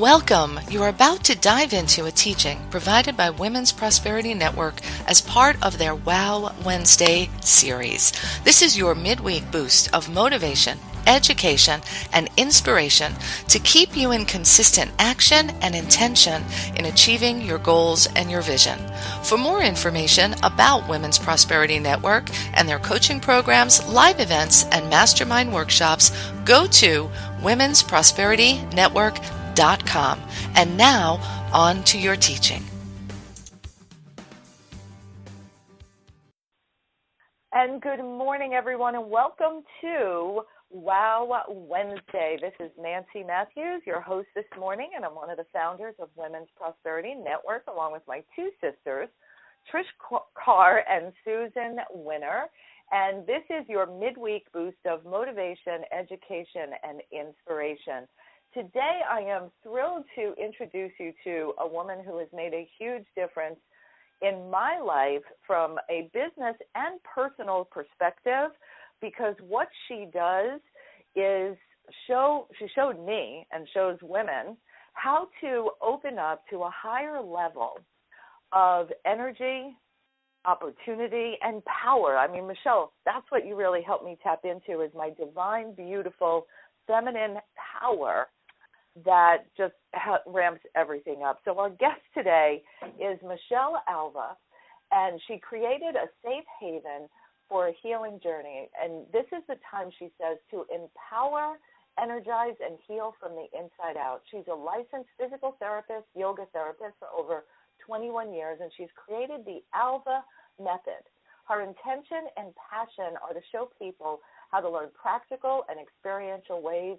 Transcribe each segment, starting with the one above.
Welcome. You are about to dive into a teaching provided by Women's Prosperity Network as part of their Wow Wednesday series. This is your midweek boost of motivation, education, and inspiration to keep you in consistent action and intention in achieving your goals and your vision. For more information about Women's Prosperity Network and their coaching programs, live events, and mastermind workshops, go to womensprosperitynetwork.com. And now, on to your teaching. And good morning, everyone, and welcome to Wow Wednesday. This is Nancy Matthews, your host this morning, and I'm one of the founders of Women's Prosperity Network, along with my two sisters, Trish Carr and Susan Winner. And this is your midweek boost of motivation, education, and inspiration. Today, I am thrilled to introduce you to a woman who has made a huge difference in my life from a business and personal perspective, because what she does is she showed me and shows women how to open up to a higher level of energy, opportunity, and power. I mean, Michelle, that's what you really helped me tap into, is my divine, beautiful, feminine power that just ramps everything up. So our guest today is Michelle Alva, and she created a safe haven for a healing journey. And this is the time, she says, to empower, energize, and heal from the inside out. She's a licensed physical therapist, yoga therapist for over 21 years, and she's created the Alva method. Her intention and passion are to show people how to learn practical and experiential ways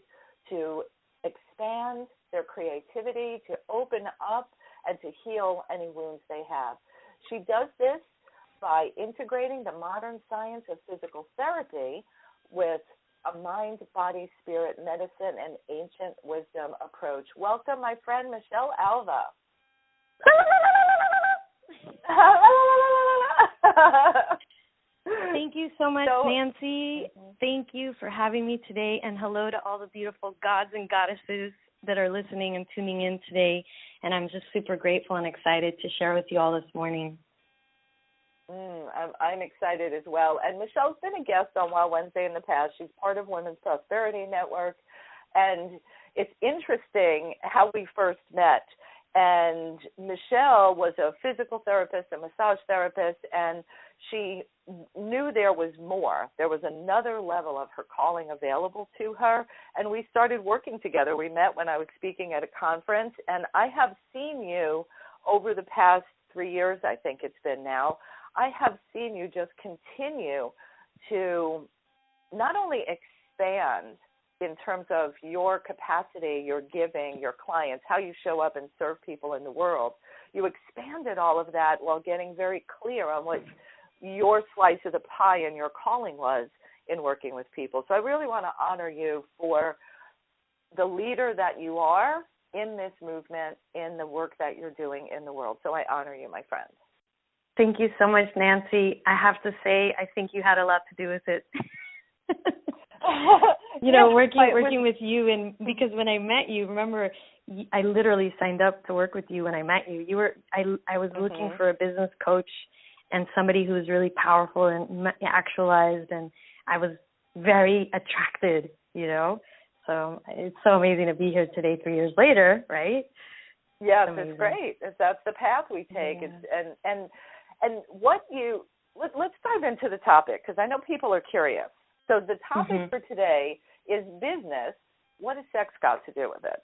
to expand their creativity, to open up, and to heal any wounds they have. She does this by integrating the modern science of physical therapy with a mind, body, spirit, medicine, and ancient wisdom approach. Welcome, my friend, Michelle Alva. Thank you so much, Nancy. Thank you for having me today, and hello to all the beautiful gods and goddesses that are listening and tuning in today. And I'm just super grateful and excited to share with you all this morning. I'm excited as well. And Michelle's been a guest on Wow Wednesday in the past. She's part of Women's Prosperity Network. And it's interesting how we first met. And Michelle was a physical therapist, a massage therapist, and she knew there was more. There was another level of her calling available to her, and we started working together. We met when I was speaking at a conference, and I have seen you over the past 3 years, I think it's been now. I have seen you just continue to not only expand in terms of your capacity, your giving, your clients, how you show up and serve people in the world. You expanded all of that while getting very clear on what your slice of the pie and your calling was in working with people. So I really want to honor you for the leader that you are in this movement, in the work that you're doing in the world. So I honor you, my friend. Thank you so much, Nancy. I have to say, I think you had a lot to do with it. Working with you, and because when I met you, remember, I literally signed up to work with you when I met you. I was looking for a business coach and somebody who was really powerful and actualized, and I was very attracted, So it's so amazing to be here today, 3 years later, right? Yes, it's great. That's the path we take. Yeah. And let's dive into the topic, because I know people are curious. So the topic for today is business. What has sex got to do with it?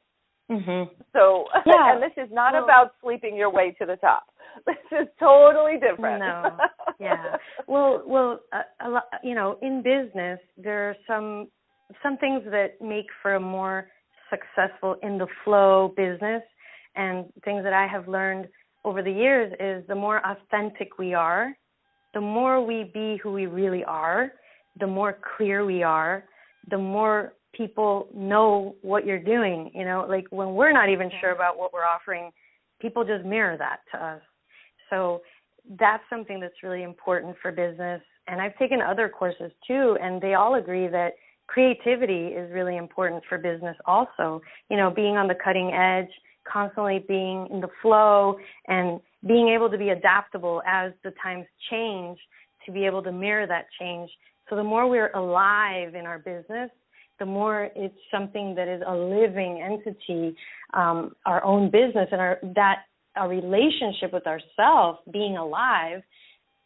So, and this is not about sleeping your way to the top. This is totally different. No, yeah. Well, in business, there are some things that make for a more successful in the flow business, and things that I have learned over the years is the more authentic we are, the more we be who we really are, the more clear we are, the more people know what you're doing. Like when we're not even sure about what we're offering, people just mirror that to us. So that's something that's really important for business. And I've taken other courses too, and they all agree that creativity is really important for business also. Being on the cutting edge, constantly being in the flow, and being able to be adaptable as the times change, to be able to mirror that change. So the more we're alive in our business, the more it's something that is a living entity, our own business, and our relationship with ourselves, being alive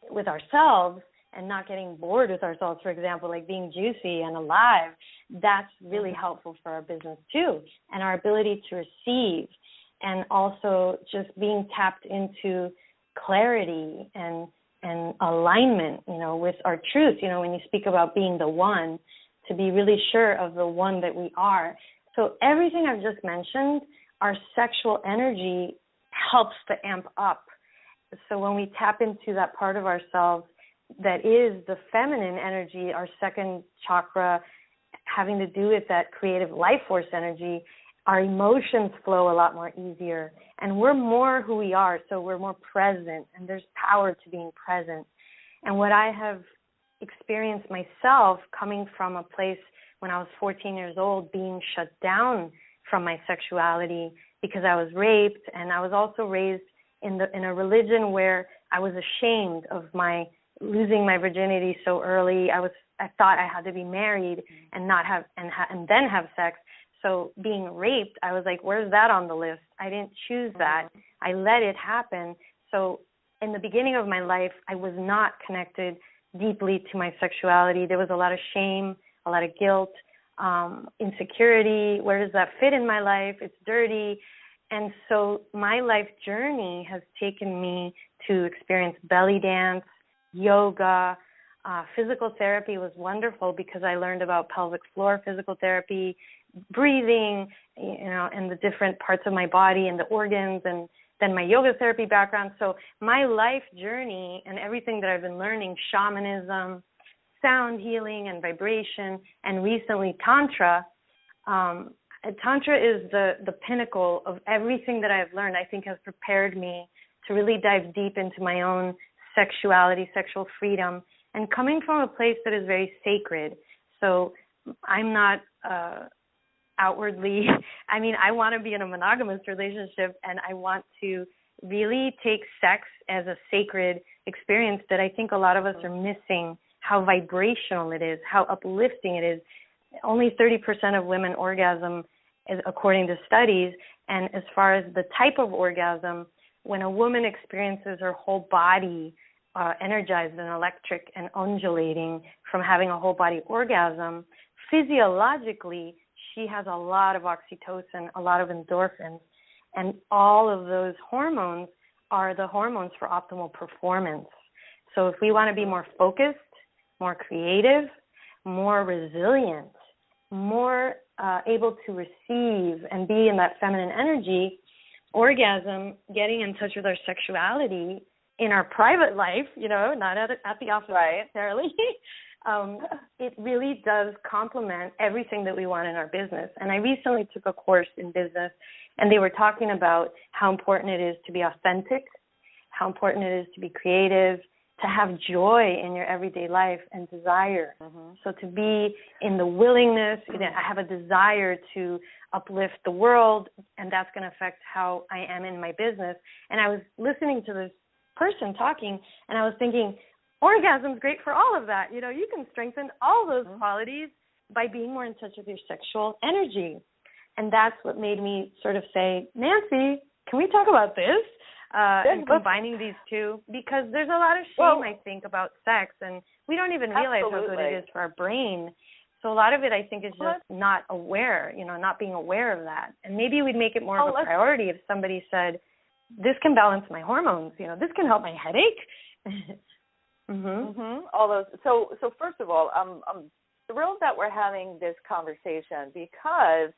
with ourselves and not getting bored with ourselves, for example, like being juicy and alive, that's really helpful for our business too. And our ability to receive, and also just being tapped into clarity and alignment, with our truth. When you speak about being the one, to be really sure of the one that we are. So everything I've just mentioned, our sexual energy helps to amp up. So when we tap into that part of ourselves that is the feminine energy, our second chakra, having to do with that creative life force energy, our emotions flow a lot more easier. And we're more who we are, so we're more present, and there's power to being present. And what I have experienced myself, coming from a place when I was 14 years old, being shut down from my sexuality because I was raped, and I was also raised in a religion where I was ashamed of my losing my virginity so early. I thought I had to be married and not have and then have sex. So being raped, I was like, where's that on the list? I didn't choose that. I let it happen. So in the beginning of my life, I was not connected deeply to my sexuality. There was a lot of shame, a lot of guilt, insecurity. Where does that fit in my life? It's dirty. And so my life journey has taken me to experience belly dance, yoga. Physical therapy was wonderful because I learned about pelvic floor physical therapy, breathing, and the different parts of my body and the organs, and then my yoga therapy background. So my life journey and everything that I've been learning, shamanism, sound healing and vibration, and recently Tantra. Tantra is the pinnacle of everything that I've learned. I think has prepared me to really dive deep into my own sexuality, sexual freedom, and coming from a place that is very sacred. So I'm not outwardly, I want to be in a monogamous relationship, and I want to really take sex as a sacred experience that I think a lot of us are missing, how vibrational it is, how uplifting it is. Only 30% of women orgasm, according to studies, and as far as the type of orgasm, when a woman experiences her whole body energized and electric and undulating from having a whole body orgasm, physiologically, she has a lot of oxytocin, a lot of endorphins, and all of those hormones are the hormones for optimal performance. So if we want to be more focused, more creative, more resilient, more able to receive and be in that feminine energy, orgasm, getting in touch with our sexuality in our private life, not at the office necessarily, it really does complement everything that we want in our business. And I recently took a course in business, and they were talking about how important it is to be authentic, how important it is to be creative, to have joy in your everyday life and desire. So to be in the willingness, I have a desire to uplift the world, and that's going to affect how I am in my business. And I was listening to this person talking, and I was thinking, orgasm's great for all of that. You can strengthen all those qualities by being more in touch with your sexual energy. And that's what made me sort of say, Nancy, can we talk about this? And combining these two, because there's a lot of shame, I think, about sex, and we don't even realize how good it is for our brain. So a lot of it, I think, is just not aware, not being aware of that. And maybe we'd make it more of a priority if somebody said, this can balance my hormones, this can help my headache. All those. So first of all, I'm thrilled that we're having this conversation because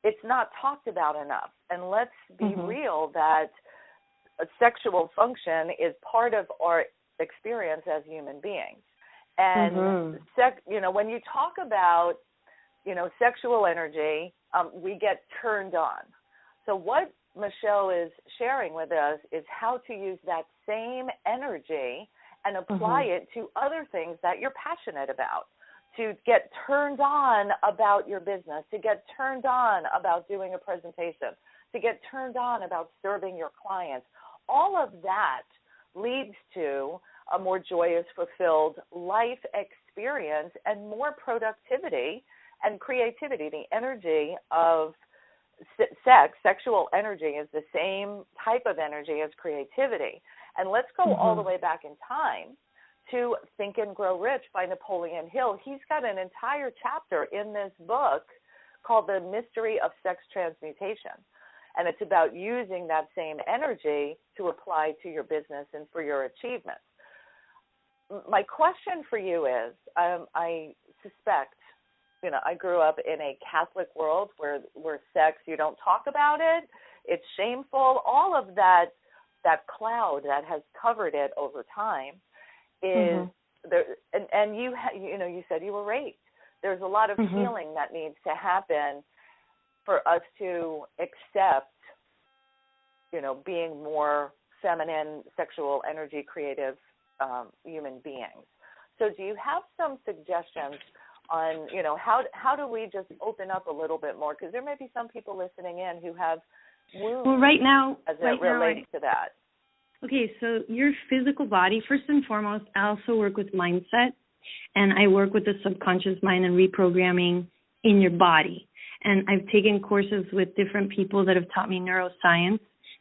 it's not talked about enough. And let's be real that a sexual function is part of our experience as human beings. And when you talk about, sexual energy, we get turned on. So what Michelle is sharing with us is how to use that same energy and apply it to other things that you're passionate about, to get turned on about your business, to get turned on about doing a presentation, to get turned on about serving your clients. All of that leads to a more joyous, fulfilled life experience and more productivity and creativity. The energy of sex, sexual energy, is the same type of energy as creativity. And let's go all the way back in time to Think and Grow Rich by Napoleon Hill. He's got an entire chapter in this book called The Mystery of Sex Transmutation. And it's about using that same energy to apply to your business and for your achievements. My question for you is, I suspect, I grew up in a Catholic world where sex, you don't talk about it, it's shameful. All of that cloud that has covered it over time is there. And you said you were raped. There's a lot of healing that needs to happen for us to accept, being more feminine, sexual energy, creative human beings. So do you have some suggestions on, how do we just open up a little bit more? Because there may be some people listening in who have wounds as it relates to that. Okay, so your physical body, first and foremost, I also work with mindset, and I work with the subconscious mind and reprogramming in your body. And I've taken courses with different people that have taught me neuroscience.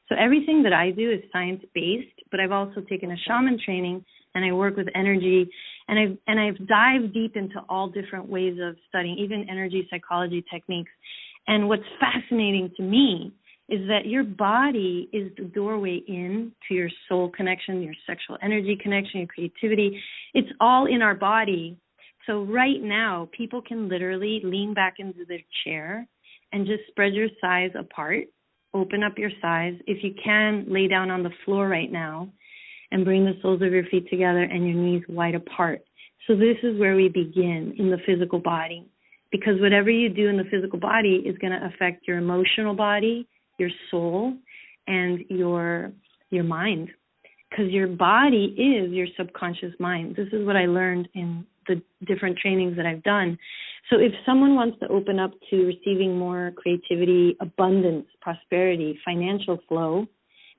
So everything that I do is science-based, but I've also taken a shaman training, and I work with energy, and I've dived deep into all different ways of studying, even energy psychology techniques. And what's fascinating to me is that your body is the doorway in to your soul connection, your sexual energy connection, your creativity. It's all in our body. So right now, people can literally lean back into their chair and just spread your thighs apart, open up your thighs. If you can, lay down on the floor right now and bring the soles of your feet together and your knees wide apart. So this is where we begin in the physical body, because whatever you do in the physical body is going to affect your emotional body, your soul, and your mind, because your body is your subconscious mind. This is what I learned in the different trainings that I've done. So if someone wants to open up to receiving more creativity, abundance, prosperity, financial flow,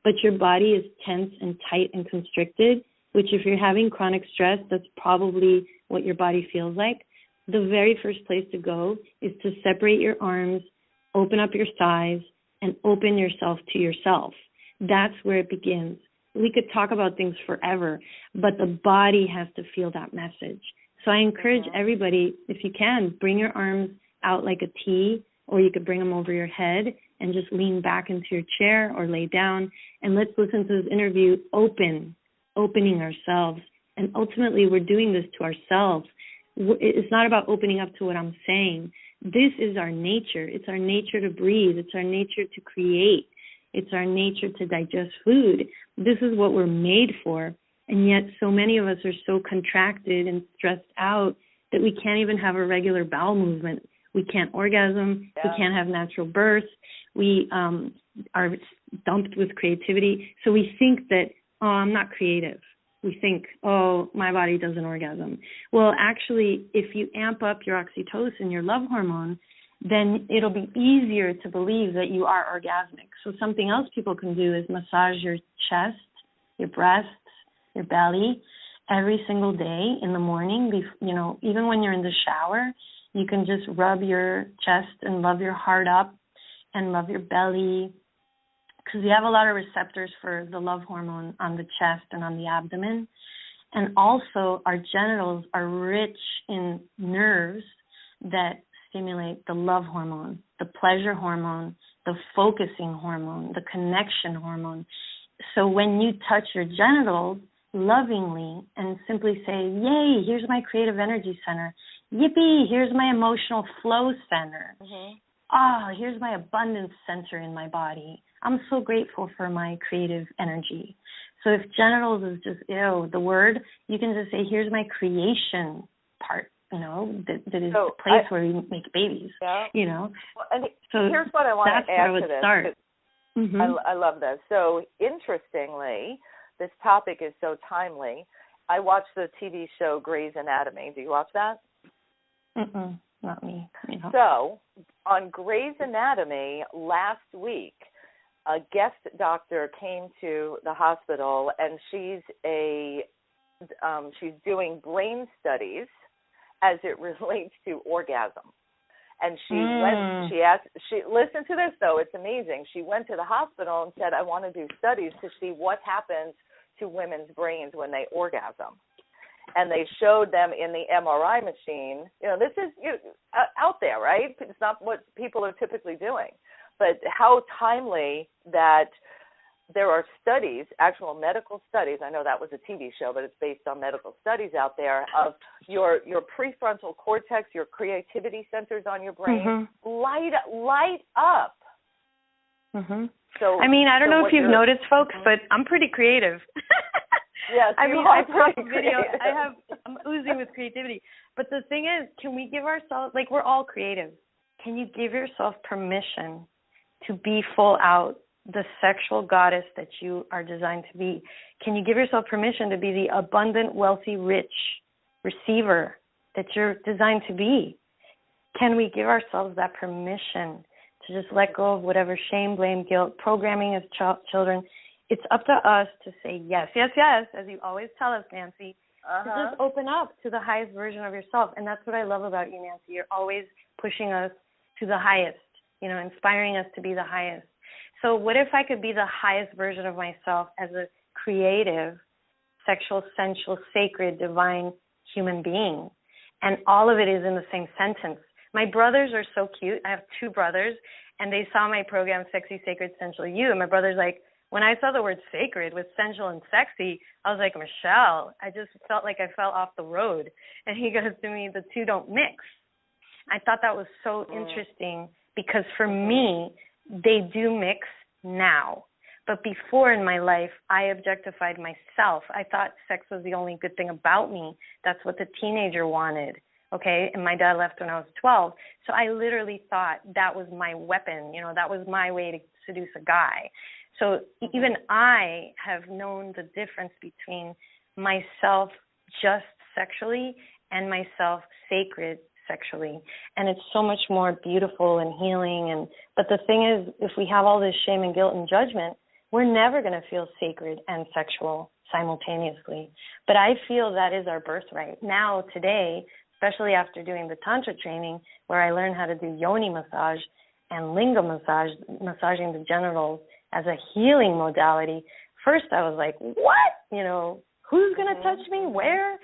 but your body is tense and tight and constricted, which if you're having chronic stress, that's probably what your body feels like, the very first place to go is to separate your arms, open up your thighs, and open yourself to yourself. That's where it begins. We could talk about things forever, but the body has to feel that message. So I encourage everybody, if you can, bring your arms out like a T, or you could bring them over your head and just lean back into your chair or lay down. And let's listen to this interview opening ourselves. And ultimately, we're doing this to ourselves. It's not about opening up to what I'm saying. This is our nature. It's our nature to breathe. It's our nature to create. It's our nature to digest food. This is what we're made for. And yet so many of us are so contracted and stressed out that we can't even have a regular bowel movement. We can't orgasm. Yeah. We can't have natural birth. We are dumped with creativity. So we think that, I'm not creative. We think, my body doesn't orgasm. Well, actually, if you amp up your oxytocin, your love hormone, then it'll be easier to believe that you are orgasmic. So something else people can do is massage your chest, your breasts, your belly every single day in the morning. Even when you're in the shower, you can just rub your chest and love your heart up and love your belly, because we have a lot of receptors for the love hormone on the chest and on the abdomen. And also our genitals are rich in nerves that stimulate the love hormone, the pleasure hormone, the focusing hormone, the connection hormone. So when you touch your genitals lovingly and simply say, yay, here's my creative energy center. Yippee, here's my emotional flow center. Here's my abundance center in my body. I'm so grateful for my creative energy. So if genitals is just, the word, you can just say, here's my creation part, that is the place where we make babies, Well, and so here's what I want to add to this. Start. I love this. So interestingly, this topic is so timely. I watched the TV show Grey's Anatomy. Do you watch that? Not me. No. So, on Grey's Anatomy last week, a guest doctor came to the hospital, and she's doing brain studies as it relates to orgasm. And listen to this though, it's amazing. She went to the hospital and said, I want to do studies to see what happens to women's brains when they orgasm. And they showed them in the MRI machine. This is out there, right? It's not what people are typically doing. But how timely that there are studies, actual medical studies. I know that was a TV show, but it's based on medical studies out there of your prefrontal cortex, your creativity centers on your brain light up. So, I mean, I don't know if you've noticed, folks, but I'm pretty creative. Yes, I mean, I post video. I'm oozing with creativity. But the thing is, can we give ourselves, like, we're all creative. Can you give yourself permission to be full out the sexual goddess that you are designed to be? Can you give yourself permission to be the abundant, wealthy, rich receiver that you're designed to be? Can we give ourselves that permission to just let go of whatever shame, blame, guilt, programming as children? It's up to us to say yes, yes, yes, as you always tell us, Nancy, to just open up to the highest version of yourself. And that's what I love about you, Nancy. You're always pushing us to the highest, inspiring us to be the highest. So what if I could be the highest version of myself as a creative, sexual, sensual, sacred, divine human being? And all of it is in the same sentence. My brothers are so cute. I have 2 brothers, and they saw my program, Sexy, Sacred, Sensual You. And my brother's like, when I saw the word sacred with sensual and sexy, I was like, Michelle, I just felt like I fell off the road. And he goes to me, the 2 don't mix. I thought that was so interesting because for me, they do mix now. But before in my life, I objectified myself. I thought sex was the only good thing about me. That's what the teenager wanted, okay? And my dad left when I was 12. So I literally thought that was my weapon, that was my way to seduce a guy. So even I have known the difference between myself just sexually and myself sacred sexually. And it's so much more beautiful and healing. But the thing is, if we have all this shame and guilt and judgment, we're never going to feel sacred and sexual simultaneously. But I feel that is our birthright. Now, today, especially after doing the Tantra training, where I learned how to do yoni massage and linga massage, massaging the genitals as a healing modality, first I was like, what? Who's going to touch me? Where?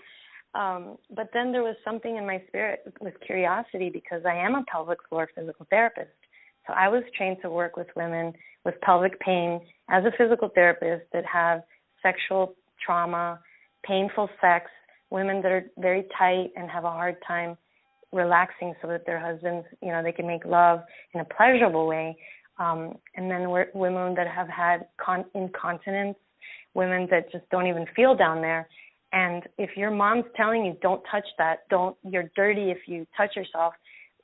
But then there was something in my spirit with curiosity because I am a pelvic floor physical therapist. So I was trained to work with women with pelvic pain as a physical therapist that have sexual trauma, painful sex, women that are very tight and have a hard time relaxing so that their husbands, they can make love in a pleasurable way. And then women that have had incontinence, women that just don't even feel down there. And if your mom's telling you, don't touch that, you're dirty if you touch yourself,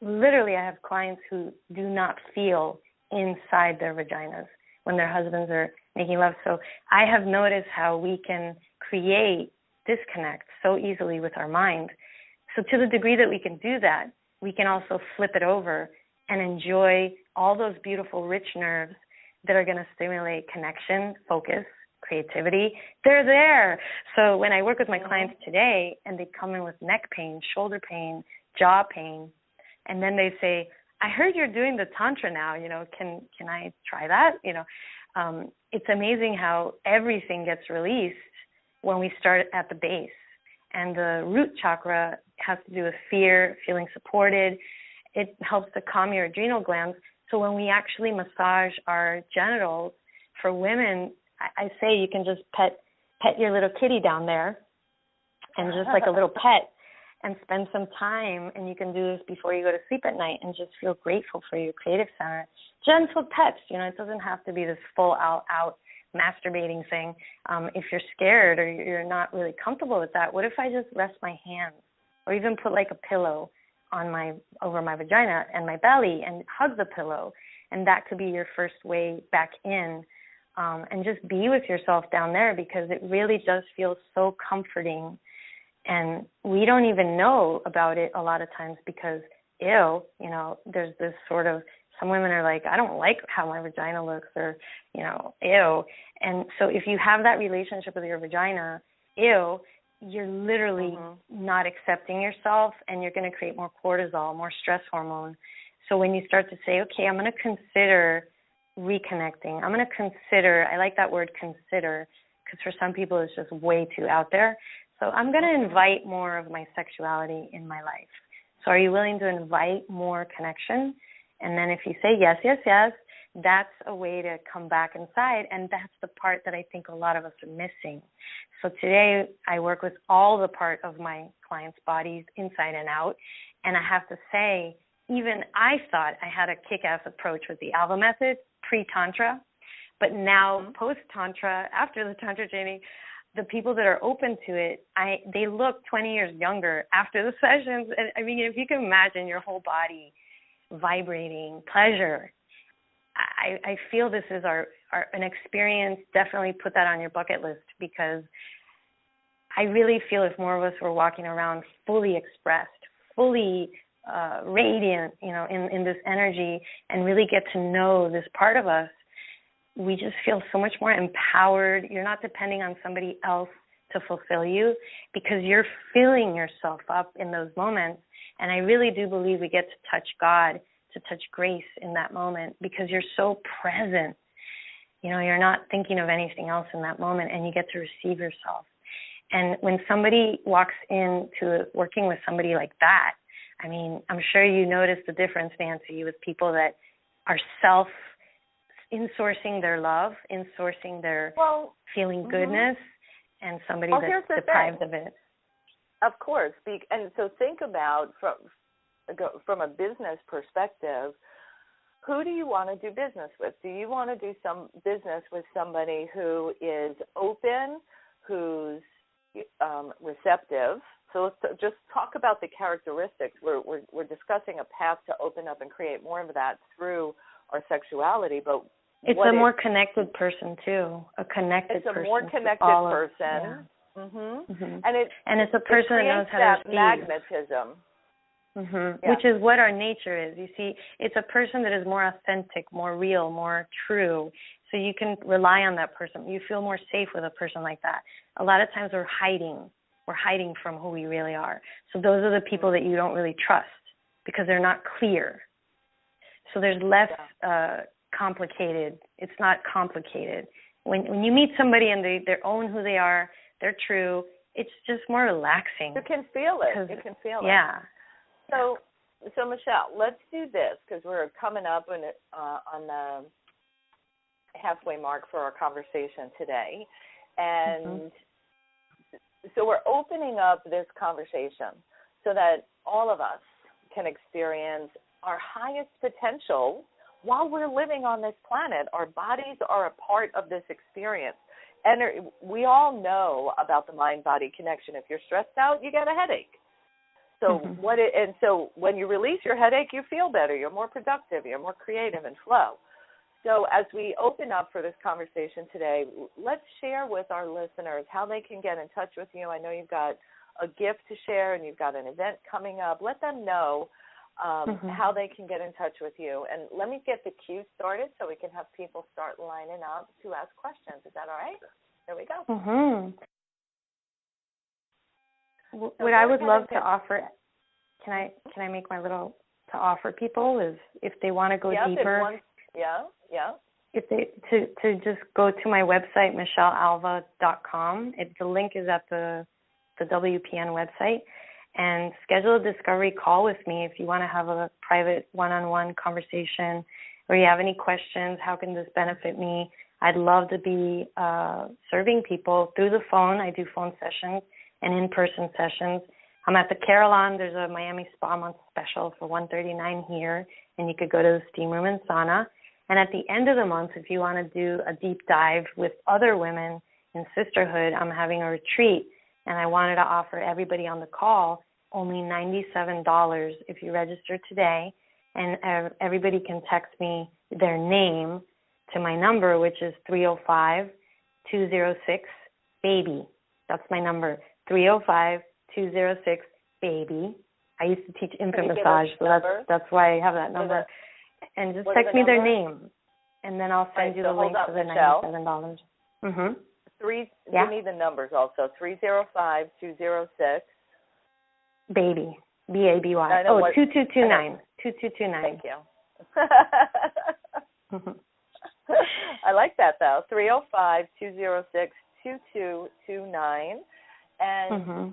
literally I have clients who do not feel inside their vaginas when their husbands are making love. So I have noticed how we can create disconnect so easily with our mind. So to the degree that we can do that, we can also flip it over and enjoy all those beautiful, rich nerves that are going to stimulate connection, focus, creativity. They're there. So when I work with my clients today and they come in with neck pain, shoulder pain, jaw pain, and then they say, I heard you're doing the Tantra now, can I try that? It's amazing how everything gets released when we start at the base. And the root chakra has to do with fear, feeling supported. It helps to calm your adrenal glands. So when we actually massage our genitals, for women, I say you can just pet your little kitty down there and just like a little pet and spend some time, and you can do this before you go to sleep at night and just feel grateful for your creative center. Gentle pets, it doesn't have to be this full out masturbating thing. If you're scared or you're not really comfortable with that, what if I just rest my hands or even put like a pillow over my vagina and my belly and hug the pillow? And that could be your first way back in. And just be with yourself down there because it really does feel so comforting And we don't even know about it a lot of times because, ew, there's this sort of, some women are like, I don't like how my vagina looks, or, ew. And so if you have that relationship with your vagina, ew, you're literally not accepting yourself, and you're going to create more cortisol, more stress hormone. So when you start to say, okay, I'm going to consider reconnecting, I'm going to consider, I like that word consider, because for some people it's just way too out there. So I'm going to invite more of my sexuality in my life. So are you willing to invite more connection? And then if you say yes, yes, yes, that's a way to come back inside, and that's the part that I think a lot of us are missing. So today I work with all the part of my clients' bodies inside and out, and I have to say, even I thought I had a kick-ass approach with the Alva method pre-Tantra, but now post-Tantra, after the Tantra training, the people that are open to it, they look 20 years younger after the sessions. And I mean, if you can imagine your whole body vibrating, pleasure, I feel this is an experience. Definitely put that on your bucket list, because I really feel if more of us were walking around fully expressed, fully radiant, in this energy, and really get to know this part of us, we just feel so much more empowered. You're not depending on somebody else to fulfill you, because you're filling yourself up in those moments. And I really do believe we get to touch God, to touch grace in that moment, because you're so present. You're not thinking of anything else in that moment, and you get to receive yourself. And when somebody walks into working with somebody like that, I mean, I'm sure you notice the difference, Nancy, with people that are insourcing their love, insourcing their feeling goodness, and somebody that's deprived of it. Of course. And so think about, from a business perspective, who do you want to do business with? Do you want to do some business with somebody who is open, who's receptive? So let's just talk about the characteristics. We're discussing a path to open up and create more of that through our sexuality, but it's a more connected person too. It's a more connected person. Yeah. And it's a person that knows how to receive. Magnetism. Yeah. Which is what our nature is. You see, it's a person that is more authentic, more real, more true. So you can rely on that person. You feel more safe with a person like that. A lot of times we're hiding. We're hiding from who we really are. So those are the people that you don't really trust, because they're not clear. So there's less complicated. It's not complicated. When you meet somebody and they own who they are, they're true, it's just more relaxing. You can feel it. You can feel it. Yeah. So Michelle, let's do this, because we're coming up on the halfway mark for our conversation today. And so we're opening up this conversation so that all of us can experience our highest potential while we're living on this planet. Our bodies are a part of this experience. And we all know about the mind-body connection. If you're stressed out, you get a headache. So so when you release your headache, you feel better. You're more productive. You're more creative and flow. So as we open up for this conversation today, let's share with our listeners how they can get in touch with you. I know you've got a gift to share and you've got an event coming up. Let them know how they can get in touch with you. And let me get the queue started so we can have people start lining up to ask questions. Is that all right? There we go. What I would love to offer, can I make my little to offer people is if they want to go deeper. If they to just go to my website, michellealva.com. The link is at the WPN website, and schedule a discovery call with me if you want to have a private one-on-one conversation, or you have any questions. How can this benefit me? I'd love to be serving people through the phone. I do phone sessions and in-person sessions. I'm at the Carillon. There's a Miami Spa Month special for $139 here, and you could go to the steam room and sauna. And at the end of the month, if you want to do a deep dive with other women in sisterhood, I'm having a retreat, and I wanted to offer everybody on the call only $97 if you register today, and everybody can text me their name to my number, which is 305-206-BABY. That's my number, baby. I used to teach infant Can you give massage, us so numbers? that's why I have that number. And just text me their name, and then I'll send you the link to the $97. Mm-hmm. Give me the numbers also. 305-206. Baby. BABY. 2229. 2229. Thank you. I like that, though. 305-206-2229. And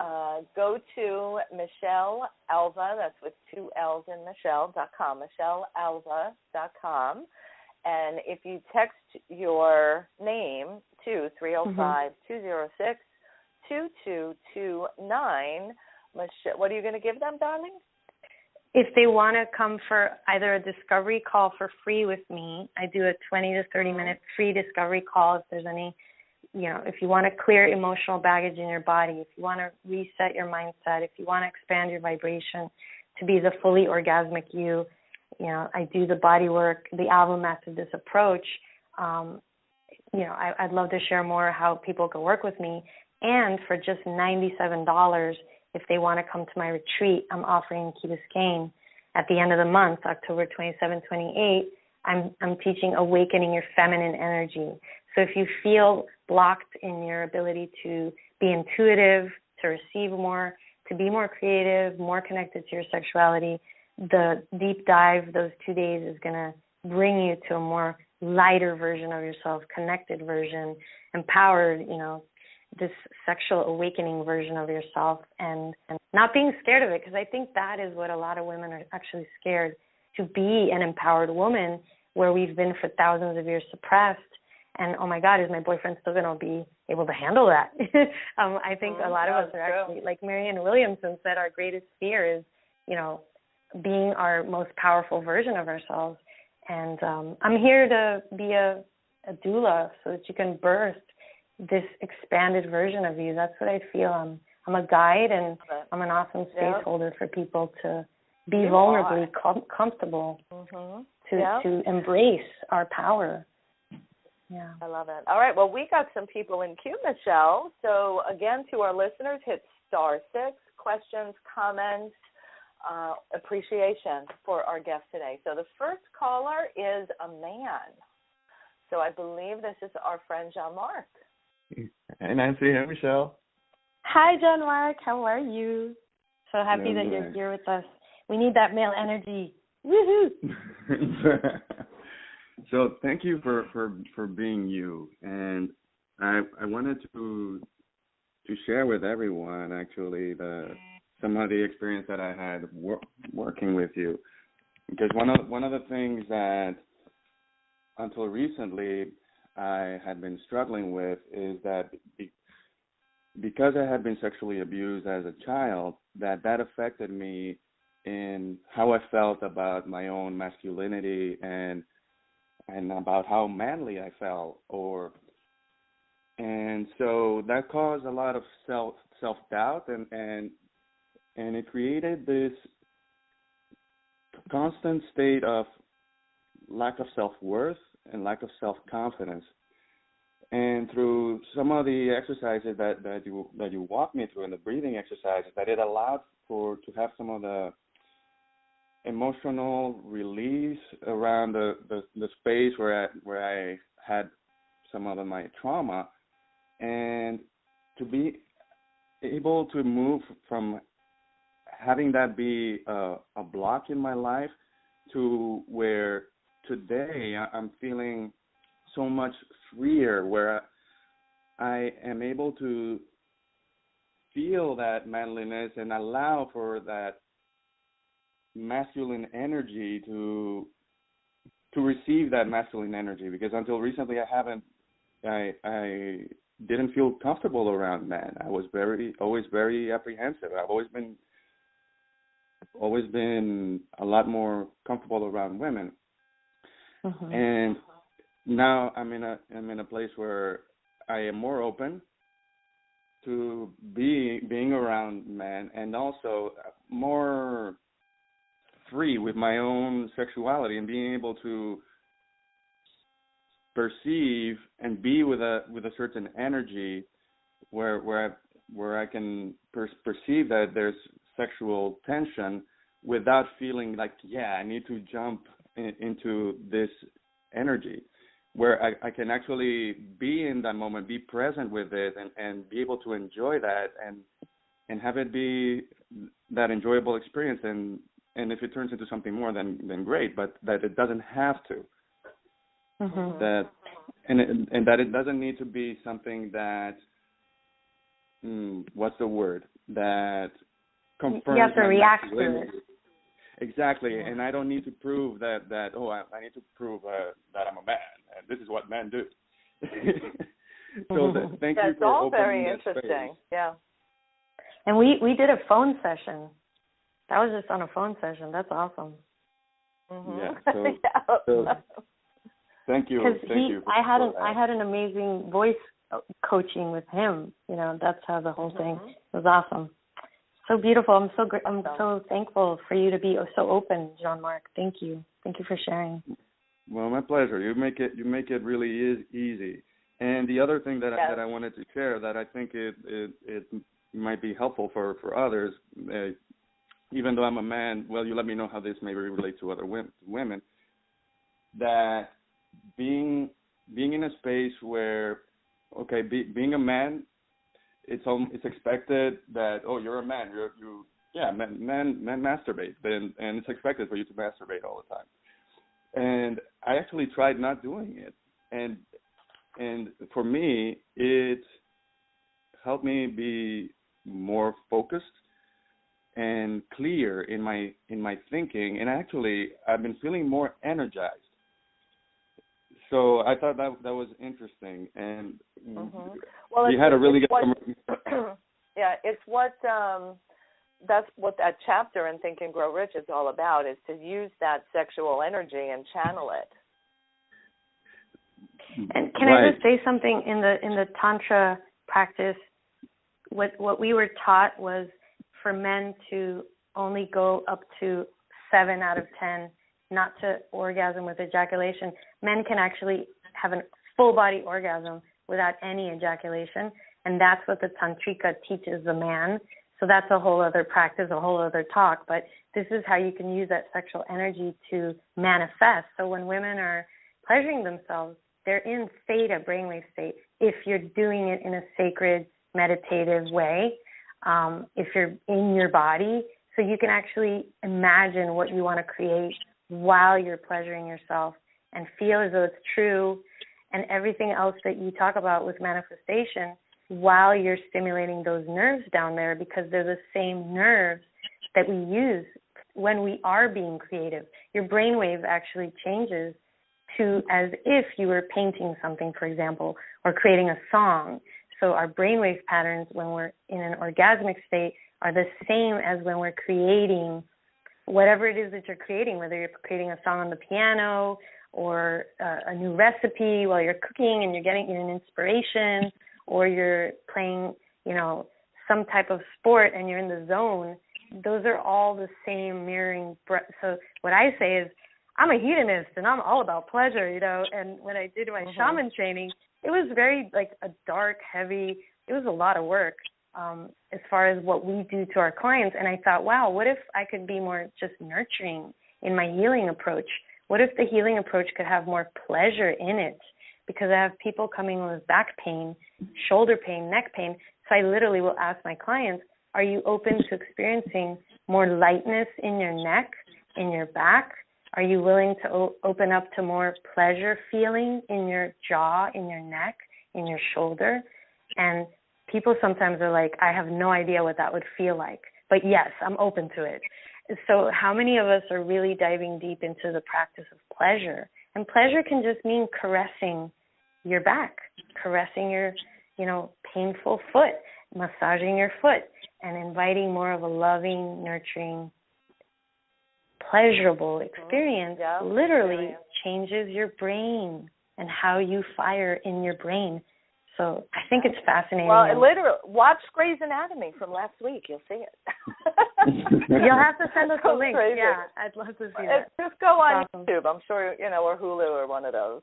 go to Michelle Alva, that's with 2 L's in Michelle.com, MichelleAlva.com. And if you text your name to 305-206-2229, Michelle, what are you going to give them, darling? If they want to come for either a discovery call for free with me, I do a 20 to 30-minute free discovery call if there's any, if you want to clear emotional baggage in your body, if you want to reset your mindset, if you want to expand your vibration to be the fully orgasmic you, I do the body work, the Alva method, this approach. I'd love to share more how people can work with me. And for just $97, if they want to come to my retreat, I'm offering Key Biscayne at the end of the month, October 27, 28. I'm teaching Awakening Your Feminine Energy. So if you feel blocked in your ability to be intuitive, to receive more, to be more creative, more connected to your sexuality, the deep dive those 2 days is going to bring you to a more lighter version of yourself, connected version, empowered, this sexual awakening version of yourself, and not being scared of it, because I think that is what a lot of women are actually scared, to be an empowered woman where we've been for thousands of years suppressed. And, oh, my God, is my boyfriend still going to be able to handle that? I think a lot of us are actually, like Marianne Williamson said, our greatest fear is, being our most powerful version of ourselves. And I'm here to be a doula so that you can birth this expanded version of you. That's what I feel. I'm a guide, and I'm an awesome space holder for people to be vulnerably comfortable to embrace our power. Yeah. I love it. All right. Well, we got some people in queue, Michelle. So, again, to our listeners, hit *6, questions, comments, appreciation for our guest today. So the first caller is a man. So I believe this is our friend Jean-Marc. Hey, Nancy. Hey, Michelle. Hi, Jean-Marc. How are you? So happy that you're here with us. We need that male energy. Woohoo! So thank you for being you. And I wanted to share with everyone, actually, some of the experience that I had working with you. Because one of the things that until recently I had been struggling with is that because I had been sexually abused as a child, that affected me in how I felt about my own masculinity and about how manly I felt, and so that caused a lot of self-doubt and it created this constant state of lack of self-worth and lack of self-confidence. And through some of the exercises that you walked me through, and the breathing exercises, that it allowed to have some of the emotional release around the space where I had some of my trauma, and to be able to move from having that be a block in my life to where today I'm feeling so much freer, where I am able to feel that manliness and allow for that masculine energy to receive that masculine energy, because until recently I didn't feel comfortable around men. I was always very apprehensive. I've always been a lot more comfortable around women. Mm-hmm. And now I'm in a place where I am more open to being around men, and also more free with my own sexuality, and being able to perceive and be with a certain energy where where I can perceive that there's sexual tension without feeling like, I need to jump into this energy, where I can actually be in that moment, be present with it, and be able to enjoy that and have it be that enjoyable experience. And if it turns into something more, then great, but that it doesn't have to. Mm-hmm. That and that it doesn't need to be something that what's the word, that confirms you have to my react masculinity. to it. Exactly, and I don't need to prove that I need to prove that I'm a man, and this is what men do. So thank you it's for all opening very that interesting. space. Yeah. And we did a phone session. That was just on a phone session. That's awesome. Mm-hmm. Yeah. So thank you. Thank you. I had an amazing voice coaching with him. That's how the whole thing was awesome. So beautiful. I'm so thankful for you to be so open, Jean-Marc. Thank you. Thank you for sharing. Well, my pleasure. You make it really easy. And the other thing that I wanted to share that I think it might be helpful for others, even though I'm a man. Well, you let me know how this may relate to other women. That being in a space where, being a man, it's expected that you're a man, men masturbate, and it's expected for you to masturbate all the time. And I actually tried not doing it, and for me it helped me be more focused and clear in my thinking, and actually I've been feeling more energized. So I thought that was interesting, and we had a really good conversation. Yeah, it's what that's what that chapter in Think and Grow Rich is all about, is to use that sexual energy and channel it. And can I just say something? In the Tantra practice, what we were taught was for men to only go up to 7 out of 10, not to orgasm with ejaculation. Men can actually have a full body orgasm without any ejaculation, and that's what the Tantrika teaches the man. So that's a whole other practice, a whole other talk, but this is how you can use that sexual energy to manifest. So when women are pleasuring themselves, they're in theta brainwave state if you're doing it in a sacred, meditative way, if you're in your body. So you can actually imagine what you want to create while you're pleasuring yourself and feel as though it's true, and everything else that you talk about with manifestation while you're stimulating those nerves down there, because they're the same nerves that we use when we are being creative. Your brainwave actually changes to as if you were painting something, for example, or creating a song. So our brainwave patterns when we're in an orgasmic state are the same as when we're creating whatever it is that you're creating, whether you're creating a song on the piano or a new recipe while you're cooking and you're getting an inspiration, or you're playing, some type of sport and you're in the zone. Those are all the same mirroring. So what I say is, I'm a hedonist and I'm all about pleasure, and when I did my shaman training, it was very a dark, heavy, it was a lot of work as far as what we do to our clients. And I thought, wow, what if I could be more just nurturing in my healing approach? What if the healing approach could have more pleasure in it? Because I have people coming with back pain, shoulder pain, neck pain. So I literally will ask my clients, are you open to experiencing more lightness in your neck, in your back? Are you willing to open up to more pleasure feeling in your jaw, in your neck, in your shoulder? And people sometimes are like, I have no idea what that would feel like. But yes, I'm open to it. So how many of us are really diving deep into the practice of pleasure? And pleasure can just mean caressing your back, caressing your, painful foot, massaging your foot, and inviting more of a loving, nurturing, pleasurable experience literally changes your brain and how you fire in your brain. So I think it's fascinating. Well, literally, watch Grey's Anatomy from last week. You'll see it. You'll have to send us a link. Crazy. Yeah, I'd love to see that. Just go on YouTube. I'm sure, or Hulu or one of those.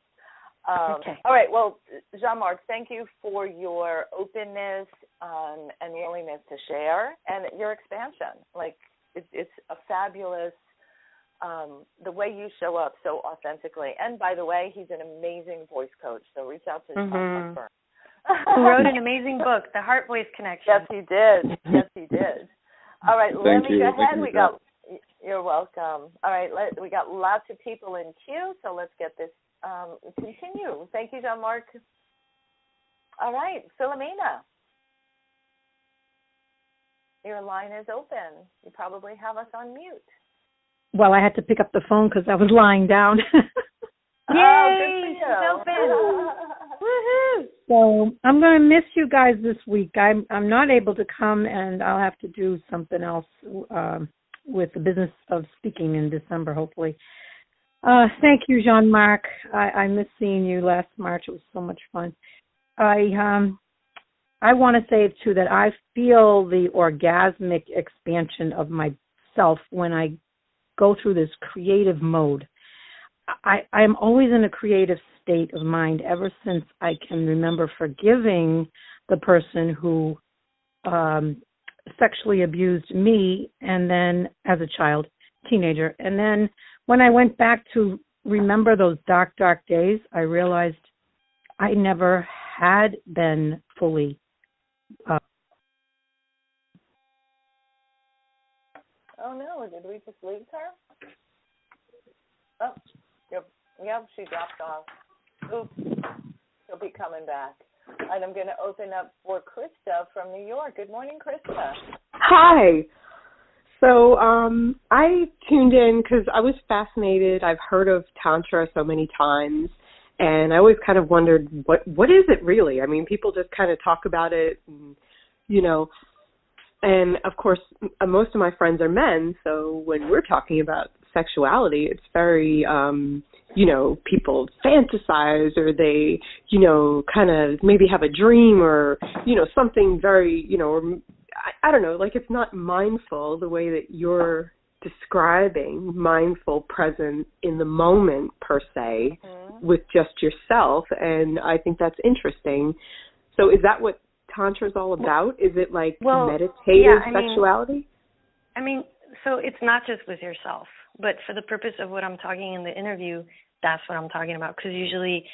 Okay. All right. Well, Jean-Marc, thank you for your openness and willingness to share and your expansion. Like, it's a fabulous, the way you show up so authentically. And by the way, he's an amazing voice coach. So reach out to Jean-Marc Byrne. Who wrote an amazing book, The Heart Voice Connection. Yes, he did. Yes, he did. All right, let me go ahead. You're welcome. All right, we got lots of people in queue, so let's get this continue. Thank you, Jean-Marc. All right, Philomena, your line is open. You probably have us on mute. Well, I had to pick up the phone because I was lying down. Yay! Good She's for you. Woohoo! So I'm going to miss you guys this week. I'm not able to come, and I'll have to do something else with the business of speaking in December, hopefully. Thank you, Jean-Marc. I missed seeing you last March. It was so much fun. I want to say, too, that I feel the orgasmic expansion of myself when I go through this creative mode. I'm always in a creative state of mind ever since I can remember forgiving the person who sexually abused me, and then as a child, teenager. And then when I went back to remember those dark, dark days, I realized I never had been fully. Oh, no. Did we just lose her? Oh, yep, she dropped off. Oops. She'll be coming back. And I'm going to open up for Krista from New York. Good morning, Krista. Hi. So I tuned in because I was fascinated. I've heard of Tantra so many times, and I always kind of wondered, what is it really? I mean, people just kind of talk about it, and, and of course, most of my friends are men, so when we're talking about sexuality, it's very, people fantasize, or they, kind of maybe have a dream, or, something very, or I don't know, like it's not mindful the way that you're describing mindful present in the moment per se, with just yourself, and I think that's interesting. So is that what Tantra is all about? Is it like meditative sexuality? I mean, so it's not just with yourself, but for the purpose of what I'm talking in the interview, that's what I'm talking about, because usually,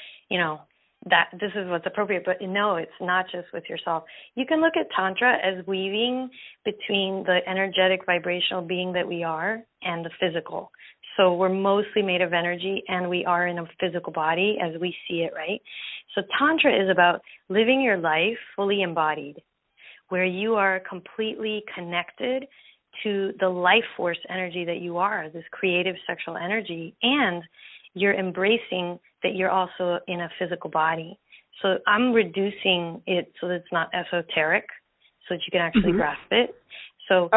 that this is what's appropriate, but no, it's not just with yourself. You can look at Tantra as weaving between the energetic vibrational being that we are and the physical. So we're mostly made of energy, and we are in a physical body as we see it, right? So Tantra is about living your life fully embodied, where you are completely connected to the life force energy that you are, this creative sexual energy, and you're embracing that you're also in a physical body. So I'm reducing it so that it's not esoteric, so that you can actually grasp it. So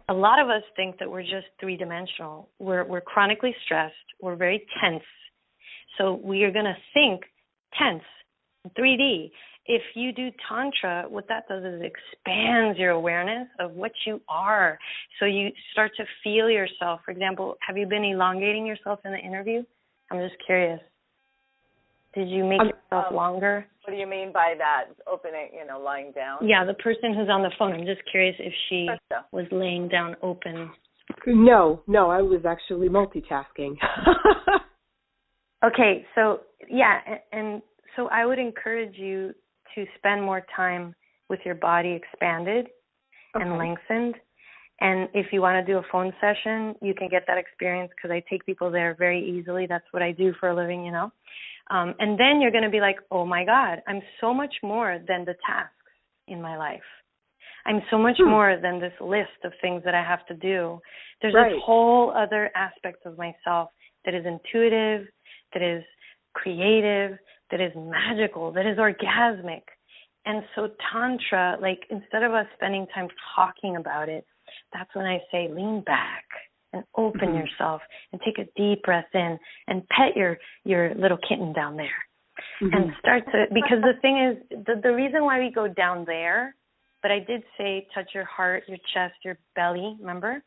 a lot of us think that we're just three-dimensional. We're chronically stressed. We're very tense. So we are going to think tense, 3D. If you do Tantra, what that does is it expands your awareness of what you are. So you start to feel yourself. For example, have you been elongating yourself in the interview? I'm just curious. Did you make yourself longer? What do you mean by that? Opening, lying down? Yeah, the person who's on the phone. I'm just curious if she was laying down open. No, I was actually multitasking. Okay, so, and so I would encourage you to spend more time with your body expanded and lengthened. And if you want to do a phone session, you can get that experience, because I take people there very easily. That's what I do for a living, And then you're going to be like, oh, my God, I'm so much more than the tasks in my life. I'm so much more than this list of things that I have to do. There's this whole other aspect of myself that is intuitive, that is creative, that is magical, that is orgasmic. And so Tantra, instead of us spending time talking about it, that's when I say lean back and open yourself and take a deep breath in and pet your little kitten down there and start to, because the thing is, the reason why we go down there, but I did say touch your heart, your chest, your belly, remember?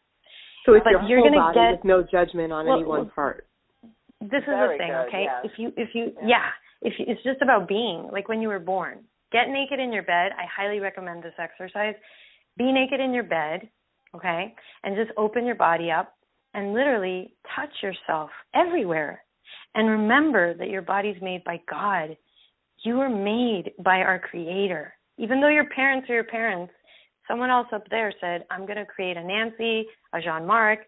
So it's your whole body with no judgment on any one part. This is the thing, okay? Yeah. it's just about being, like when you were born. Get naked in your bed. I highly recommend this exercise. Be naked in your bed, okay, and just open your body up and literally touch yourself everywhere. And remember that your body's made by God. You were made by our Creator. Even though your parents are your parents, someone else up there said, I'm going to create a Nancy, a Jean-Marc,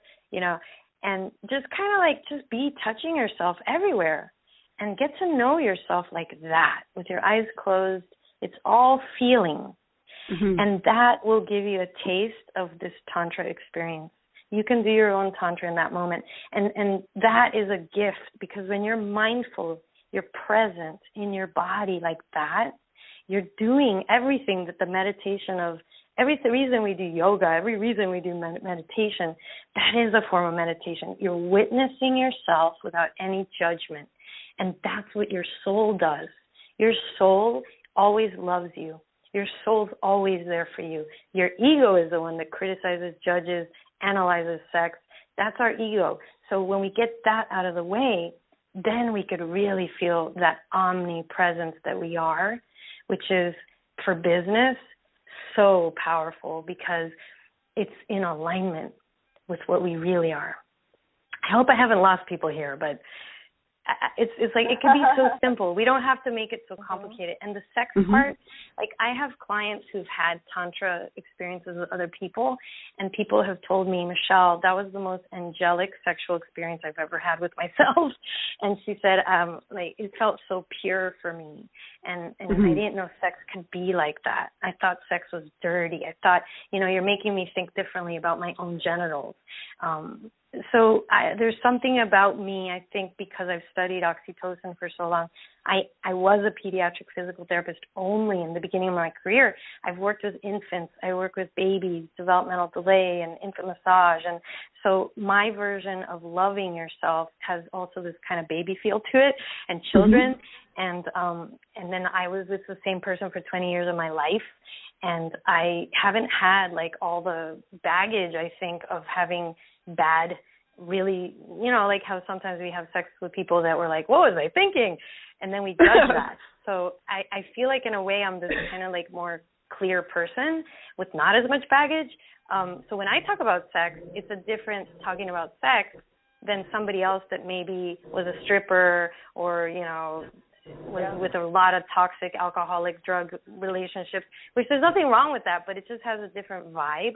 and just kind of like just be touching yourself everywhere and get to know yourself like that with your eyes closed. It's all feeling. Mm-hmm. And that will give you a taste of this Tantra experience. You can do your own Tantra in that moment. And that is a gift, because when you're mindful, you're present in your body like that, you're doing everything that the meditation of, every reason we do yoga, every reason we do meditation, that is a form of meditation. You're witnessing yourself without any judgment. And that's what your soul does. Your soul always loves you. Your soul's always there for you. Your ego is the one that criticizes, judges, analyzes sex. That's our ego. So when we get that out of the way, then we could really feel that omnipresence that we are, which is, for business, so powerful because it's in alignment with what we really are. I hope I haven't lost people here, but it's like it can be so simple. We don't have to make it so complicated. And the sex part, like I have clients who've had Tantra experiences with other people, and people have told me, Michelle, that was the most angelic sexual experience I've ever had with myself. And she said, like it felt so pure for me. And I didn't know sex could be like that. I thought sex was dirty. I thought, you're making me think differently about my own genitals. So there's something about me, I think, because I've studied oxytocin for so long. I was a pediatric physical therapist only in the beginning of my career. I've worked with infants. I work with babies, developmental delay, and infant massage. And so my version of loving yourself has also this kind of baby feel to it, and children. And then I was with the same person for 20 years of my life. And I haven't had like all the baggage, I think, of having bad, really, like how sometimes we have sex with people that were like, what was I thinking? And then we judge that. So I feel like in a way I'm this kind of like more clear person with not as much baggage. So when I talk about sex, it's a different talking about sex than somebody else that maybe was a stripper or, with a lot of toxic alcoholic drug relationships, which there's nothing wrong with that, but it just has a different vibe.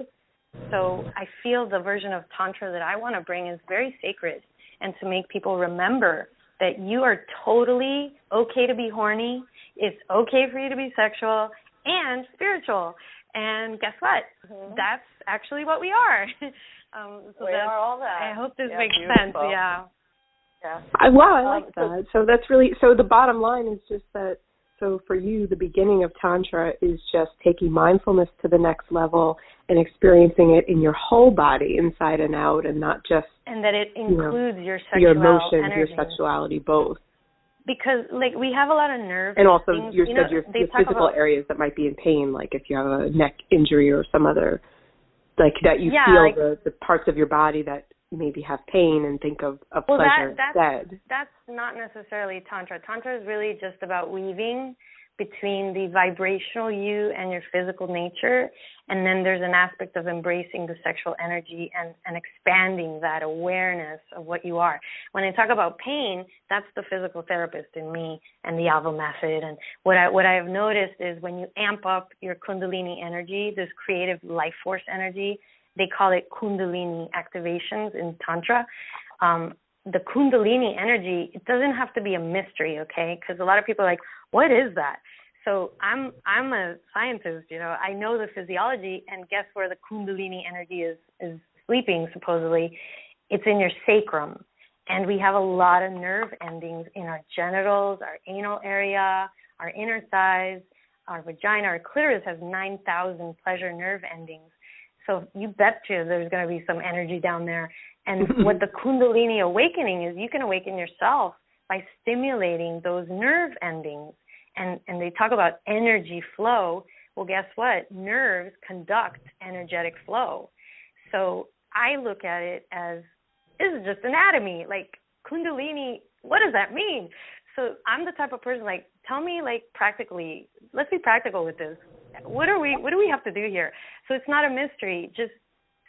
So I feel the version of Tantra that I want to bring is very sacred, and to make people remember that you are totally okay to be horny. It's okay for you to be sexual and spiritual. And guess what? That's actually what we are. We are all that. I hope this makes beautiful. sense. Yeah. Wow, I like that. So that's really, so the bottom line is just that, so for you, the beginning of Tantra is just taking mindfulness to the next level and experiencing it in your whole body, inside and out, and not just... And that it includes your sexuality, your emotions, energy. your sexuality, both. Because, like, we have a lot of nerves. And also, things, your physical areas that might be in pain, like if you have a neck injury or some other, like that you feel the parts of your body that maybe have pain and think of pleasure instead. That's not necessarily Tantra. Tantra is really just about weaving between the vibrational you and your physical nature, and then there's an aspect of embracing the sexual energy and expanding that awareness of what you are. When I talk about pain, that's the physical therapist in me and the Alva method. And what I have noticed is when you amp up your Kundalini energy, this creative life force energy, they call it Kundalini activations in Tantra. The Kundalini energy, it doesn't have to be a mystery, okay? Because a lot of people are like, what is that? So I'm a scientist, I know the physiology, and guess where the Kundalini energy is sleeping, supposedly? It's in your sacrum. And we have a lot of nerve endings in our genitals, our anal area, our inner thighs, our vagina. Our clitoris has 9,000 pleasure nerve endings. So you betcha there's going to be some energy down there. And what the Kundalini awakening is, you can awaken yourself by stimulating those nerve endings. And they talk about energy flow. Well, guess what? Nerves conduct energetic flow. So I look at it as, this is just anatomy. Like Kundalini, what does that mean? So I'm the type of person, like, tell me, like, practically, let's be practical with this. What do we have to do here? So it's not a mystery. Just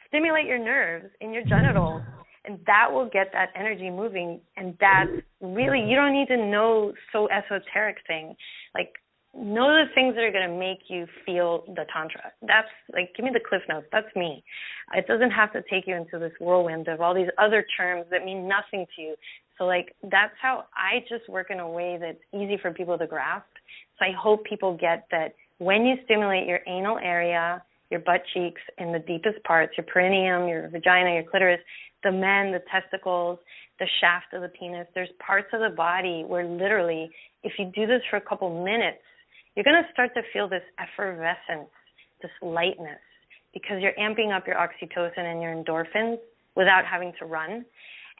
stimulate your nerves in your genitals, and that will get that energy moving. And that's really, you don't need to know so esoteric thing. Like, know the things that are going to make you feel the tantra. That's like, give me the cliff notes. That's me. It doesn't have to take you into this whirlwind of all these other terms that mean nothing to you. So, like, that's how I just work in a way that's easy for people to grasp. So I hope people get that when you stimulate your anal area, your butt cheeks, and the deepest parts, your perineum, your vagina, your clitoris, the men, the testicles, the shaft of the penis, there's parts of the body where literally, if you do this for a couple minutes, you're going to start to feel this effervescence, this lightness, because you're amping up your oxytocin and your endorphins without having to run.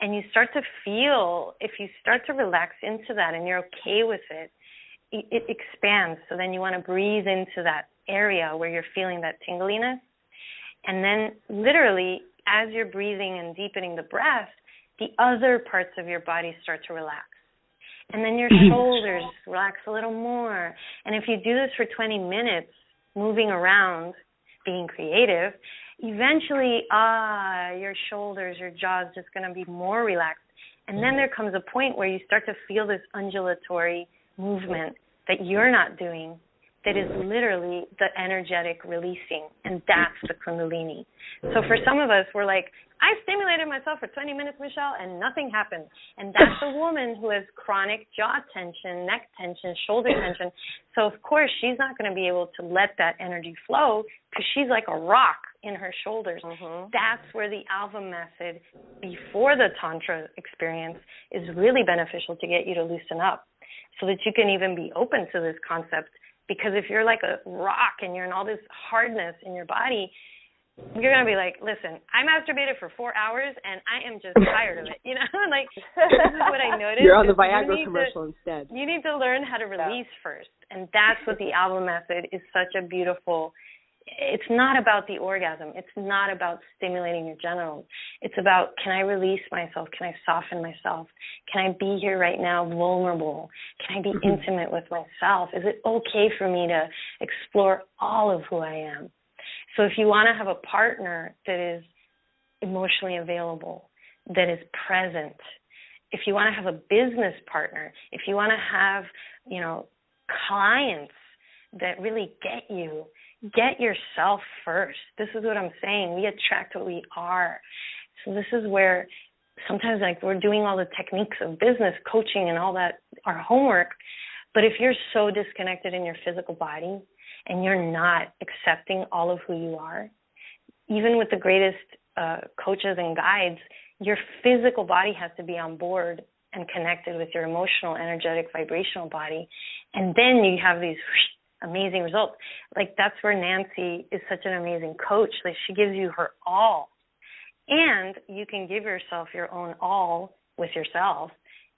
And you start to feel, if you start to relax into that and you're okay with it, it expands. So then you want to breathe into that area where you're feeling that tingliness. And then literally, as you're breathing and deepening the breath, the other parts of your body start to relax. And then your shoulders relax a little more. And if you do this for 20 minutes, moving around, being creative, eventually, your shoulders, your jaw's just going to be more relaxed. And then there comes a point where you start to feel this undulatory movement that you're not doing, that is literally the energetic releasing, and that's the Kundalini. So for some of us, we're like, I stimulated myself for 20 minutes, Michelle, and nothing happened. And that's a woman who has chronic jaw tension, neck tension, shoulder tension. So, of course, she's not going to be able to let that energy flow because she's like a rock in her shoulders. Mm-hmm. That's where the Alva method before the Tantra experience is really beneficial to get you to loosen up so that you can even be open to this concept. Because if you're like a rock and you're in all this hardness in your body, you're going to be like, listen, I masturbated for 4 hours and I am just tired of it. You know, like, this is what I noticed. You're on the Viagra commercial instead. You need to learn how to release first. And that's what the Alva method is such a beautiful, it's not about the orgasm. It's not about stimulating your genitals. It's about, can I release myself? Can I soften myself? Can I be here right now vulnerable? Can I be intimate with myself? Is it okay for me to explore all of who I am? So if you want to have a partner that is emotionally available, that is present, if you want to have a business partner, if you want to have, you know, clients that really get you, get yourself first. This is what I'm saying. We attract what we are. So this is where sometimes, like, we're doing all the techniques of business coaching and all that, our homework, but if you're so disconnected in your physical body and you're not accepting all of who you are, even with the greatest coaches and guides, your physical body has to be on board and connected with your emotional, energetic, vibrational body. And then you have these amazing results. Like, that's where Nancy is such an amazing coach. Like, she gives you her all. And you can give yourself your own all with yourself.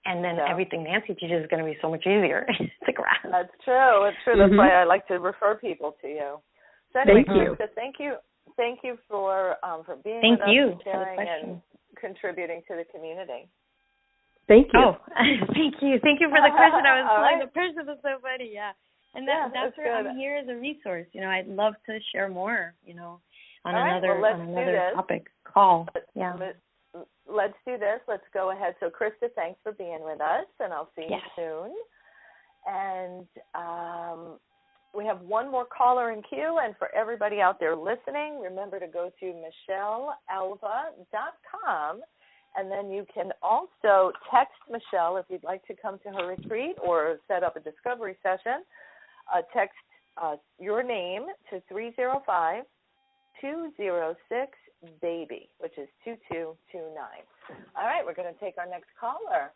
And then everything Nancy teaches is going to be so much easier to grasp. That's true. It's true. That's why I like to refer people to you. So anyway, Krista, thank you for being with us, and sharing and contributing to the community. Thank you. Oh, thank you. Thank you for the question. I was like, the person was so funny. Yeah. And that's where I'm here as a resource. You know, I'd love to share more, you know, on another topic call. Let's do this. Let's go ahead. So, Krista, thanks for being with us, and I'll see you soon. And we have one more caller in queue. And for everybody out there listening, remember to go to michellealva.com. And then you can also text Michelle if you'd like to come to her retreat or set up a discovery session. Text your name to 305-206-BABY, which is 2229. All right, we're going to take our next caller.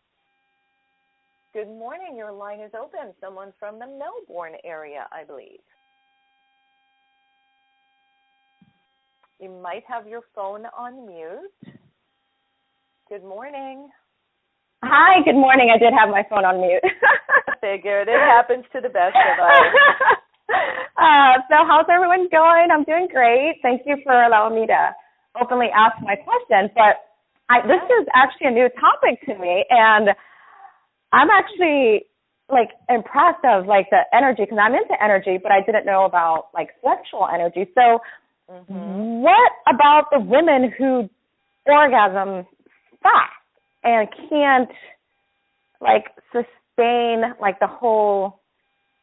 Good morning. Your line is open. Someone from the Melbourne area, I believe. You might have your phone on mute. Good morning. Hi, good morning. I did have my phone on mute. Figured. It happens to the best of us. So how's everyone going? I'm doing great. Thank you for allowing me to openly ask my question. But this is actually a new topic to me, and I'm actually like impressed of like the energy, because I'm into energy, but I didn't know about like sexual energy. So what about the women who orgasm fast and can't like sustain like the whole,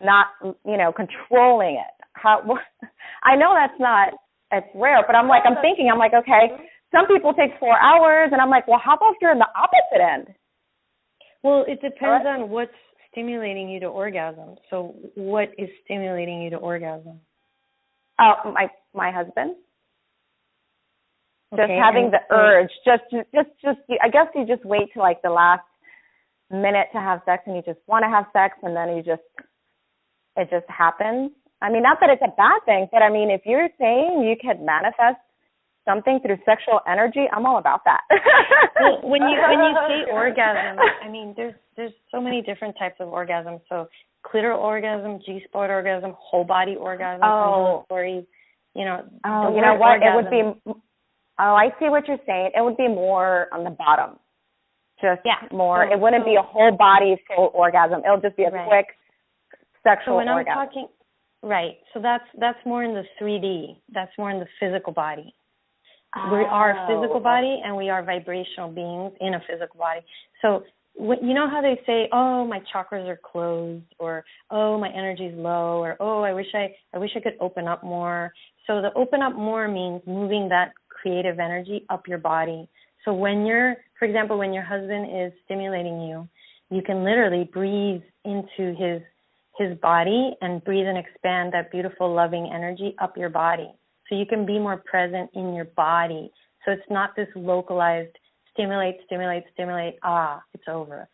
not, you know, controlling it? How? I know it's rare, but I'm thinking, okay, some people take 4 hours, and I'm like, well, how about if you're in the opposite end? Well, it depends on what's stimulating you to orgasm. So what is stimulating you to orgasm? My husband. Okay, just having the urge. Just. I guess you just wait till like the last minute to have sex, and you just want to have sex, and then it just happens. I mean, not that it's a bad thing, but I mean, if you're saying you can manifest something through sexual energy, I'm all about that. Well, when you say orgasm, I mean, there's so many different types of orgasm. So clitoral orgasm, G-spot orgasm, whole body orgasm, ambulatory, you know. Oh, you know what? Orgasm. It would be. Oh, I see what you're saying. It would be more on the bottom. Just more. It wouldn't be a whole body full orgasm. It'll just be a quick sexual orgasm. I'm talking, so that's more in the 3D. That's more in the physical body. We are a physical body, and we are vibrational beings in a physical body. So you know how they say, oh, my chakras are closed, or oh, my energy's low, or oh, I wish I could open up more. So the open up more means moving that creative energy up your body. So for example, when your husband is stimulating you, you can literally breathe into his body and breathe and expand that beautiful, loving energy up your body. So you can be more present in your body. So it's not this localized stimulate, it's over.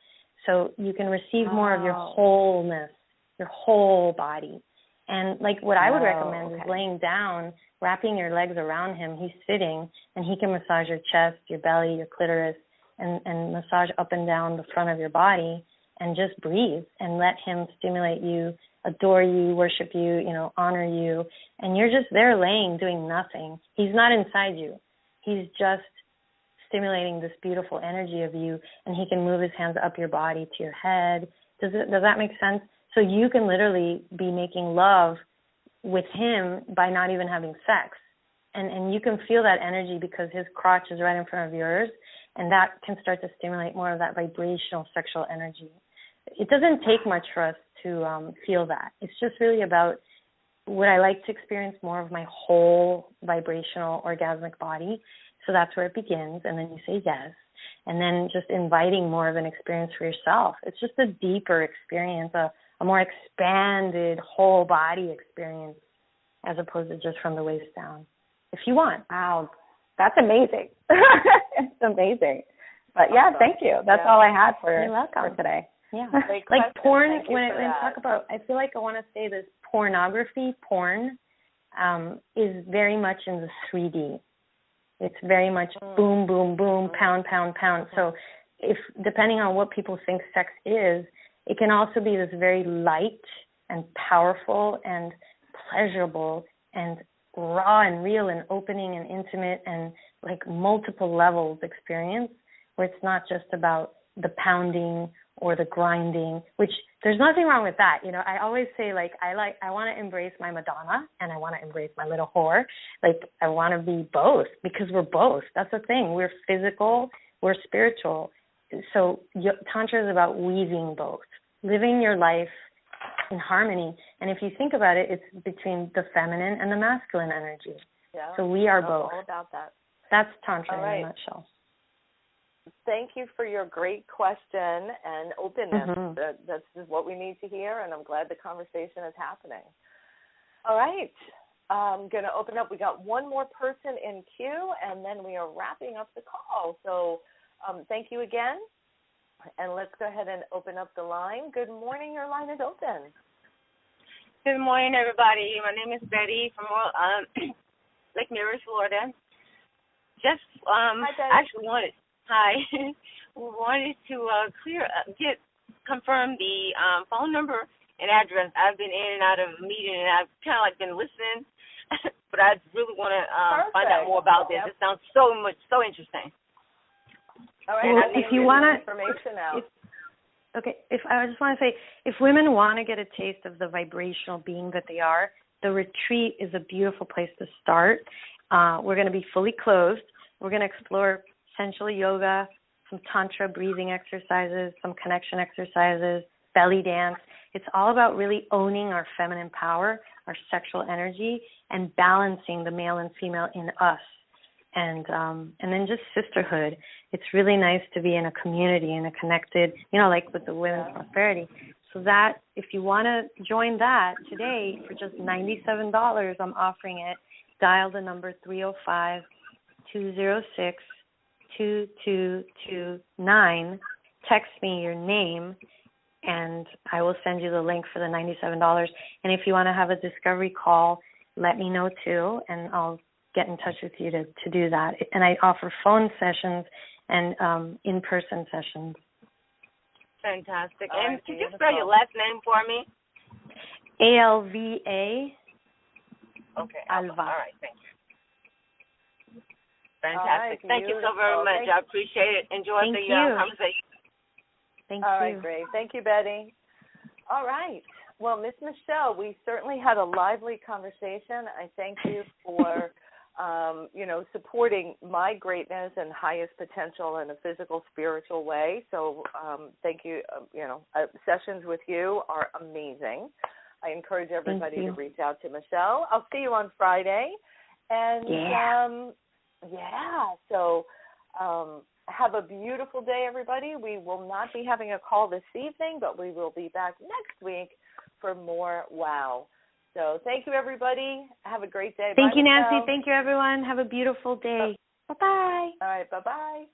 So you can receive more of your wholeness, your whole body. And like what I would recommend is laying down, wrapping your legs around him. He's sitting, and he can massage your chest, your belly, your clitoris, and massage up and down the front of your body, and just breathe and let him stimulate you, adore you, worship you, honor you. And you're just there laying, doing nothing. He's not inside you. He's just stimulating this beautiful energy of you, and he can move his hands up your body to your head. Does that make sense? So you can literally be making love with him by not even having sex. And you can feel that energy because his crotch is right in front of yours, and that can start to stimulate more of that vibrational sexual energy. It doesn't take much for us to feel that. It's just really about what I like to experience more of my whole vibrational orgasmic body. So that's where it begins, and then you say yes, and then just inviting more of an experience for yourself. It's just a deeper experience, a more expanded whole body experience, as opposed to just from the waist down, if you want. Wow, that's amazing. It's amazing. But yeah, thank you. That's all I had for today. Yeah, like porn. When I talk about, I feel like I want to say this: pornography, porn, is very much in the 3D. It's very much boom, boom, boom, pound, pound, pound. So if depending on what people think sex is, it can also be this very light and powerful and pleasurable and raw and real and opening and intimate and like multiple levels experience, where it's not just about the pounding or the grinding, which there's nothing wrong with that. I always say, I want to embrace my Madonna and I want to embrace my little whore. Like, I want to be both, because we're both. That's the thing. We're physical, we're spiritual. So Tantra is about weaving both, living your life in harmony. And if you think about it, it's between the feminine and the masculine energy. Yeah. So we are both. All about that. That's Tantra in a nutshell. Thank you for your great question and openness. That's what we need to hear, and I'm glad the conversation is happening. All right. I'm going to open up. We got one more person in queue, and then we are wrapping up the call. So thank you again, and let's go ahead and open up the line. Good morning. Your line is open. Good morning, everybody. My name is Betty from Lake Mirrors, Florida. Just actually wanted to confirm the phone number and address. I've been in and out of a meeting, and I've kind of been listening, but I really want to find out more about this. It sounds so interesting. All right, well, if you want information out. Okay, if I just want to say, if women want to get a taste of the vibrational being that they are, the retreat is a beautiful place to start. We're going to be fully clothed. We're going to explore sensual yoga, some tantra breathing exercises, some connection exercises, belly dance. It's all about really owning our feminine power, our sexual energy, and balancing the male and female in us. And then just sisterhood. It's really nice to be in a community, in a connected, like with the Women's Prosperity. So that, if you want to join that today for just $97, I'm offering it. Dial the number 305-206-2229. Text me your name, and I will send you the link for the $97. And if you want to have a discovery call, let me know too, and I'll get in touch with you to do that. And I offer phone sessions and in-person sessions. Fantastic. And could you spell your last name for me? Alva. Okay. Alva. All right, thank you. Fantastic. Right, thank you so very much. I appreciate it. Enjoy the conversation. Thank you. All you. right, great. Thank you, Betty. All right. Well, Miss Michelle, we certainly had a lively conversation. I thank you for, supporting my greatness and highest potential in a physical, spiritual way. So thank you. Sessions with you are amazing. I encourage everybody to reach out to Michelle. I'll see you on Friday. And, so have a beautiful day, everybody. We will not be having a call this evening, but we will be back next week for more WOW. So thank you, everybody. Have a great day. Thank you, Nancy. Thank you, everyone. Have a beautiful day. Bye-bye. All right, bye-bye.